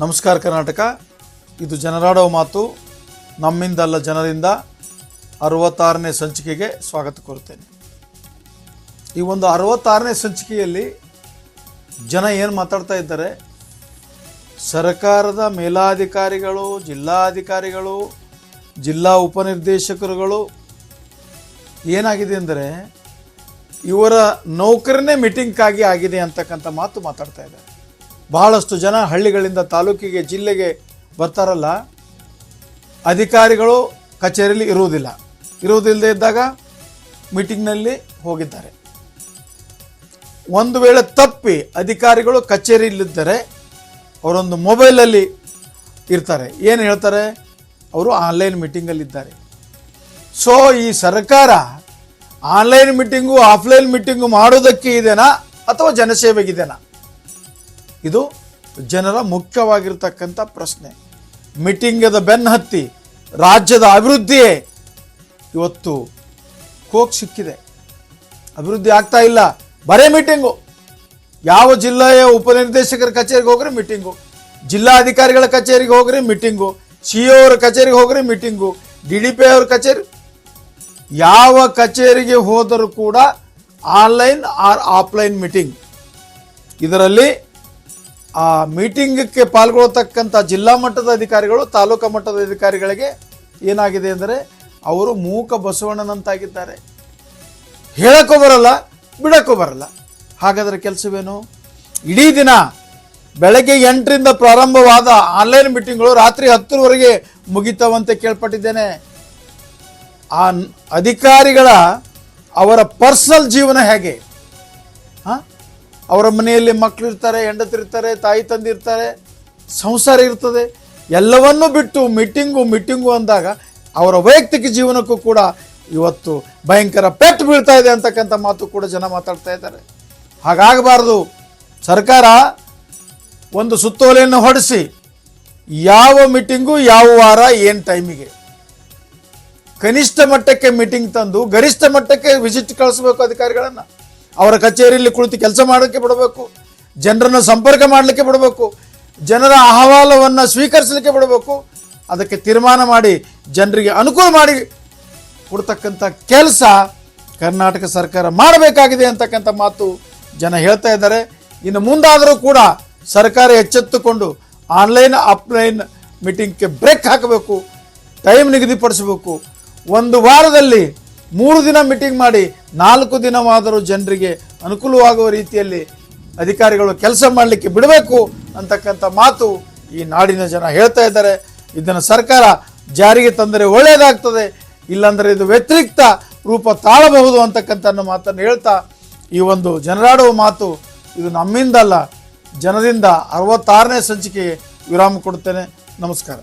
ನಮಸ್ಕಾರ ಕರ್ನಾಟಕ. ಇದು ಜನರಾಡೋ ಮಾತು, ನಮ್ಮಿಂದಲ್ಲ ಜನರಿಂದ 66ನೇ ಸಂಚಿಕೆಗೆ ಸ್ವಾಗತ ಕೋರುತ್ತೇನೆ. ಈ ಒಂದು 66ನೇ ಸಂಚಿಕೆಯಲ್ಲಿ ಜನ ಏನು ಮಾತಾಡ್ತಾ ಇದ್ದಾರೆ, ಸರ್ಕಾರದ ಮೇಲಾಧಿಕಾರಿಗಳು, ಜಿಲ್ಲಾಧಿಕಾರಿಗಳು, ಜಿಲ್ಲಾ ಉಪನಿರ್ದೇಶಕರುಗಳು ಏನಾಗಿದೆ ಅಂದರೆ ಇವರ ನೌಕರನೇ ಮೀಟಿಂಗ್ಗಾಗಿ ಆಗಿದೆ ಅಂತಕ್ಕಂಥ ಮಾತು ಮಾತಾಡ್ತಾ ಇದ್ದಾರೆ. ಬಹಳಷ್ಟು ಜನ ಹಳ್ಳಿಗಳಿಂದ ತಾಲೂಕಿಗೆ, ಜಿಲ್ಲೆಗೆ ಬರ್ತಾರಲ್ಲ, ಅಧಿಕಾರಿಗಳು ಕಚೇರಿಯಲ್ಲಿ ಇರುವುದಿಲ್ಲದೆ ಇದ್ದಾಗ ಮೀಟಿಂಗ್ನಲ್ಲಿ ಹೋಗಿದ್ದಾರೆ. ಒಂದು ವೇಳೆ ತಪ್ಪಿ ಅಧಿಕಾರಿಗಳು ಕಚೇರಿಯಲ್ಲಿದ್ದರೆ ಅವರೊಂದು ಮೊಬೈಲಲ್ಲಿ ಇರ್ತಾರೆ. ಏನು ಹೇಳ್ತಾರೆ, ಅವರು ಆನ್ಲೈನ್ ಮೀಟಿಂಗಲ್ಲಿದ್ದಾರೆ. ಸೊ ಈ ಸರ್ಕಾರ ಆನ್ಲೈನ್ ಮೀಟಿಂಗು ಆಫ್ಲೈನ್ ಮೀಟಿಂಗು ಮಾಡೋದಕ್ಕೆ ಇದೆನಾ ಅಥವಾ ಜನಸೇವೆಗಿದೆನಾ? ಇದು ಜನರ ಮುಖ್ಯವಾಗಿರ್ತಕ್ಕಂಥ ಪ್ರಶ್ನೆ. ಮೀಟಿಂಗದ ಬೆನ್ನು ಹತ್ತಿ ರಾಜ್ಯದ ಅಭಿವೃದ್ಧಿಯೇ ಇವತ್ತು ಕೋಕ್ ಸಿಕ್ಕಿದೆ. ಅಭಿವೃದ್ಧಿ ಆಗ್ತಾ ಇಲ್ಲ, ಬರೇ ಮೀಟಿಂಗು. ಯಾವ ಜಿಲ್ಲೆಯ ಉಪನಿರ್ದೇಶಕರ ಕಚೇರಿಗೆ ಹೋಗ್ರೆ ಮೀಟಿಂಗು, ಜಿಲ್ಲಾಧಿಕಾರಿಗಳ ಕಚೇರಿಗೆ ಹೋಗ್ರೆ ಮೀಟಿಂಗು, CO ಅವರ ಕಚೇರಿಗೆ ಹೋಗ್ರೆ ಮೀಟಿಂಗು, DDP ಅವ್ರ ಕಚೇರಿ, ಯಾವ ಕಚೇರಿಗೆ ಹೋದರೂ ಕೂಡ ಆನ್ಲೈನ್ ಆರ್ ಆಫ್ಲೈನ್ ಮೀಟಿಂಗ್. ಇದರಲ್ಲಿ ಆ ಮೀಟಿಂಗಕ್ಕೆ ಪಾಲ್ಗೊಳ್ಳತಕ್ಕಂಥ ಜಿಲ್ಲಾ ಮಟ್ಟದ ಅಧಿಕಾರಿಗಳು, ತಾಲೂಕು ಮಟ್ಟದ ಅಧಿಕಾರಿಗಳಿಗೆ ಏನಾಗಿದೆ ಅಂದರೆ ಅವರು ಮೂಕ ಬಸವಣ್ಣನಂತಾಗಿದ್ದಾರೆ. ಹೇಳಕ್ಕೂ ಬರಲ್ಲ, ಬಿಡಕ್ಕೂ ಬರಲ್ಲ. ಹಾಗಾದರೆ ಕೆಲಸವೇನು? ಇಡೀ ದಿನ ಬೆಳಗ್ಗೆ 8ರಿಂದ ಪ್ರಾರಂಭವಾದ ಆನ್ಲೈನ್ ಮೀಟಿಂಗ್ಗಳು ರಾತ್ರಿ 10ರವರೆಗೆ ಮುಗಿತಾವಂತೆ ಕೇಳ್ಪಟ್ಟಿದ್ದೇನೆ. ಆ ಅಧಿಕಾರಿಗಳ ಅವರ ಪರ್ಸನಲ್ ಜೀವನ ಹೇಗೆ? ಅವರ ಮನೆಯಲ್ಲಿ ಮಕ್ಕಳಿರ್ತಾರೆ, ಹೆಂಡತಿರ್ತಾರೆ, ತಾಯಿ ತಂದಿರ್ತಾರೆ, ಸಂಸಾರ ಇರ್ತದೆ. ಎಲ್ಲವನ್ನೂ ಬಿಟ್ಟು ಮೀಟಿಂಗು ಅಂದಾಗ ಅವರ ವೈಯಕ್ತಿಕ ಜೀವನಕ್ಕೂ ಕೂಡ ಇವತ್ತು ಭಯಂಕರ ಪೆಟ್ಟು ಬೀಳ್ತಾ ಇದೆ ಅಂತಕ್ಕಂಥ ಮಾತು ಕೂಡ ಜನ ಮಾತಾಡ್ತಾ ಇದ್ದಾರೆ. ಹಾಗಾಗಬಾರ್ದು. ಸರ್ಕಾರ ಒಂದು ಸುತ್ತೋಲೆಯನ್ನು ಹೊರಡಿಸಿ ಯಾವ ಮೀಟಿಂಗು ಯಾವ ವಾರ ಏನು ಟೈಮಿಗೆ, ಕನಿಷ್ಠ ಮಟ್ಟಕ್ಕೆ ಮೀಟಿಂಗ್ ತಂದು ಗರಿಷ್ಠ ಮಟ್ಟಕ್ಕೆ ವಿಸಿಟ್ ಕಳಿಸ್ಬೇಕು. ಅಧಿಕಾರಿಗಳನ್ನು ಅವರ ಕಚೇರಿಯಲ್ಲಿ ಕುಳಿತು ಕೆಲಸ ಮಾಡೋಕ್ಕೆ ಬಿಡಬೇಕು, ಜನರನ್ನು ಸಂಪರ್ಕ ಮಾಡಲಿಕ್ಕೆ ಬಿಡಬೇಕು, ಜನರ ಅಹವಾಲವನ್ನು ಸ್ವೀಕರಿಸಲಿಕ್ಕೆ ಬಿಡಬೇಕು. ಅದಕ್ಕೆ ತೀರ್ಮಾನ ಮಾಡಿ ಜನರಿಗೆ ಅನುಕೂಲ ಮಾಡಿ ಕೊಡ್ತಕ್ಕಂಥ ಕೆಲಸ ಕರ್ನಾಟಕ ಸರ್ಕಾರ ಮಾಡಬೇಕಾಗಿದೆ ಅಂತಕ್ಕಂಥ ಮಾತು ಜನ ಹೇಳ್ತಾ ಇದ್ದಾರೆ. ಇನ್ನು ಮುಂದಾದರೂ ಕೂಡ ಸರ್ಕಾರ ಎಚ್ಚೆತ್ತುಕೊಂಡು ಆನ್ಲೈನ್ ಆಫ್ಲೈನ್ ಮೀಟಿಂಗ್ಗೆ ಬ್ರೇಕ್ ಹಾಕಬೇಕು, ಟೈಮ್ ನಿಗದಿಪಡಿಸಬೇಕು. ಒಂದು ವಾರದಲ್ಲಿ 3 ದಿನ ಮೀಟಿಂಗ್ ಮಾಡಿ 4 ದಿನವಾದರೂ ಜನರಿಗೆ ಅನುಕೂಲವಾಗುವ ರೀತಿಯಲ್ಲಿ ಅಧಿಕಾರಿಗಳು ಕೆಲಸ ಮಾಡಲಿಕ್ಕೆ ಬಿಡಬೇಕು ಅಂತಕ್ಕಂಥ ಮಾತು ಈ ನಾಡಿನ ಜನ ಹೇಳ್ತಾ ಇದ್ದಾರೆ. ಇದನ್ನು ಸರ್ಕಾರ ಜಾರಿಗೆ ತಂದರೆ ಒಳ್ಳೆಯದಾಗ್ತದೆ, ಇಲ್ಲಾಂದರೆ ಇದು ವ್ಯತಿರಿಕ್ತ ರೂಪ ತಾಳಬಹುದು ಅಂತಕ್ಕಂಥ ಮಾತನ್ನು ಹೇಳ್ತಾ ಈ ಒಂದು ಜನರಾಡುವ ಮಾತು ಇದು ನಮ್ಮಿಂದಲ್ಲ ಜನರಿಂದ 66ನೇ ಸಂಚಿಕೆಗೆ ವಿರಾಮ ಕೊಡುತ್ತೇನೆ. ನಮಸ್ಕಾರ.